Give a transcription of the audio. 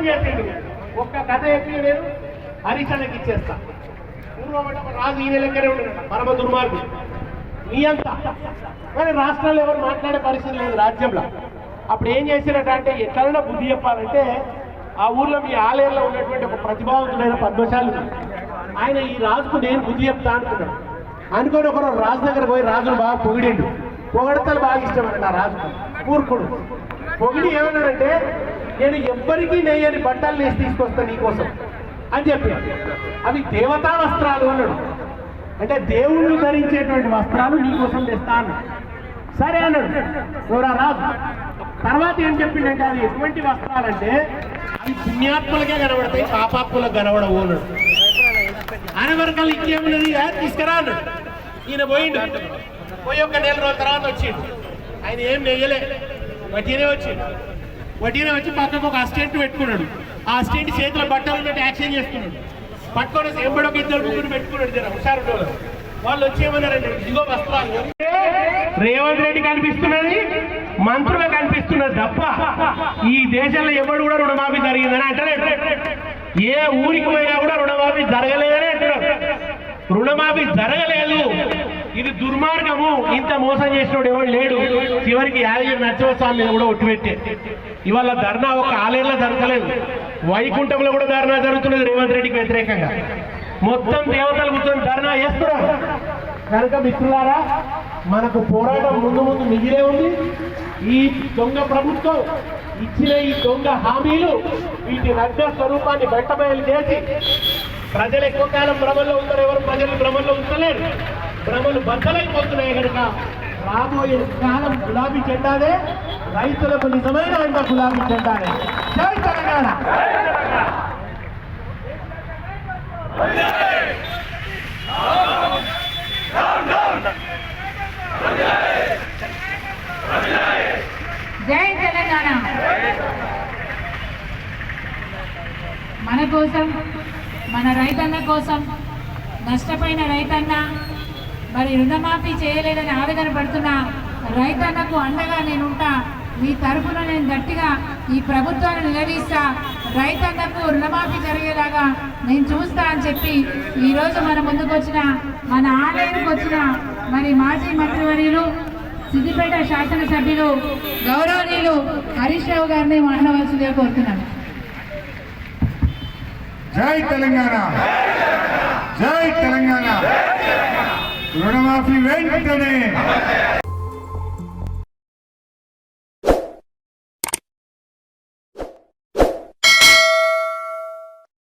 పని చేసిండు. ఒక్క కథ చెప్పి నేను హరిచంద్రకి ఇచ్చేస్తా. పూర్వం రాజు ఈయన లెక్కనే ఉండడు, పరమ దుర్మార్గుడు నీ అంతా. కానీ రాష్ట్రంలో ఎవరు మాట్లాడే పరిస్థితి లేదు రాజ్యంలో. అప్పుడు ఏం చేసినట్టు అంటే ఎట్లైనా బుద్ధి చెప్పాలంటే ఆ ఊర్లో మీ ఆలయంలో ఉన్నటువంటి ఒక ప్రతిభావంతుడైన పద్మశాలి ఆయన ఈ రాజుకు నేను బుద్ధి చెప్తా అనుకున్నాడు. అనుకొని ఒకరు రాజు దగ్గరకు పోయి రాజును బాగా పొగిడిండు. పొగడతలు బాగా ఇష్టం అన్నాడు ఆ రాజుకు. పూర్ఖుడు పొగిడి ఏమన్నాడంటే నేను ఎవ్వరికీ నెయ్యని బట్టలు వేసి తీసుకొస్తా నీకోసం అని చెప్పి, అవి దేవతా వస్త్రాలు అన్నాడు. అంటే దేవుళ్ళు ధరించేటువంటి వస్త్రాలు నీకోసం తెస్తా అన్నాడు. సరే అన్నాడు ఎవరా రాజు. తర్వాత ఏం చెప్పిండంటే అది ఎటువంటి వస్త్రాలంటే అవి పుణ్యాత్ములకే కనబడతాయి, పాపాత్ములకు కనబడవు అన్నాడు. ఆయన వరకలు ఇంకేమున్నది తీసుకురా అన్నాడు. ఈయన పోయిండు. పోయి ఒక నెల రోజుల తర్వాత వచ్చిండు. ఆయన ఏం నెయ్యలే, వడ్డీనే వచ్చిండు. వడ్డీనే వచ్చి పక్కకు ఒక అసిస్టెంట్ పెట్టుకున్నాడు. ఆ అసిస్టెంట్ చేతిలో బట్టలు ఉన్నట్టు యాక్షన్ చేస్తున్నాడు. పట్టుకొని ఎంబడి ఒక ఇద్దరు ముగ్గురు పెట్టుకున్నాడు. జర హుషారు వాళ్ళు వచ్చి ఏమన్నారంటే ఇదిగో వస్త్రాలు. రేవంత్ రెడ్డి కనిపిస్తున్నది, మంత్రులు కనిపిస్తున్నది తప్ప ఈ దేశంలో ఎవడు కూడా రుణమాఫీ జరిగిందని అంటలేడు. ఏ ఊరికి పోయినా కూడా రుణమాఫీ జరగలేదని అంటున్నాడు. రుణమాఫీ జరగలేదు, ఇది దుర్మార్గము, ఇంత మోసం చేసినోడు ఎవడు లేడు. చివరికి యాదగిరి నరసింహస్వామి మీద కూడా ఒట్టుపెట్టే ఇవాళ ధర్నా ఒక ఆలయంలో జరగలేదు, వైకుంఠంలో కూడా ధర్నా జరుగుతున్నది రేవంత్ రెడ్డికి వ్యతిరేకంగా. మొత్తం దేవతలు కూర్చొని ధర్నా చేస్తున్నారు. కనుక మిత్రులారా మనకు పోరాటం ముందు ముందు మిగిలే ఉంది. ఈ దొంగ ప్రభుత్వం ఇచ్చిన ఈ దొంగ హామీలు వీటి రద్ద స్వరూపాన్ని బయటబయలు చేసి ప్రజలు ఎక్కువ కాలం భ్రమల్లో ఉంటారు. ఎవరు ప్రజలు భ్రమల్లో ఉంచలేరు, భ్రమలు బద్దలైపోతున్నాయి. కనుక రాబోయే కాలం గులాబీ జెండానే, రైతులకు నిజమైన అంట గులాబీ జెండానే. జై తెలంగాణ. జై తెలంగాణ. మన కోసం, మన రైతన్న కోసం, నష్టపోయిన రైతన్న, మరి రుణమాఫీ చేయలేదని ఆవేదన పడుతున్న రైతన్నకు అండగా నేనుంటా. మీ తరఫున నేను గట్టిగా ఈ ప్రభుత్వాన్ని నిలదీస్తా. రైతన్నకు రుణమాఫీ జరిగేలాగా నేను చూస్తా అని చెప్పి ఈరోజు మన ముందుకు వచ్చిన, మన ఆలయానికి వచ్చిన మరి మాజీ మంత్రివర్యులు, సిద్దిపేట శాసనసభ్యులు గౌరవనీయులు హరీష్ రావు గారిని మాట్లాడవలసిందిగా కోరుతున్నాను. జై తెలంగాణ, జై తెలంగాణ. రుణమాఫీ వెంటనే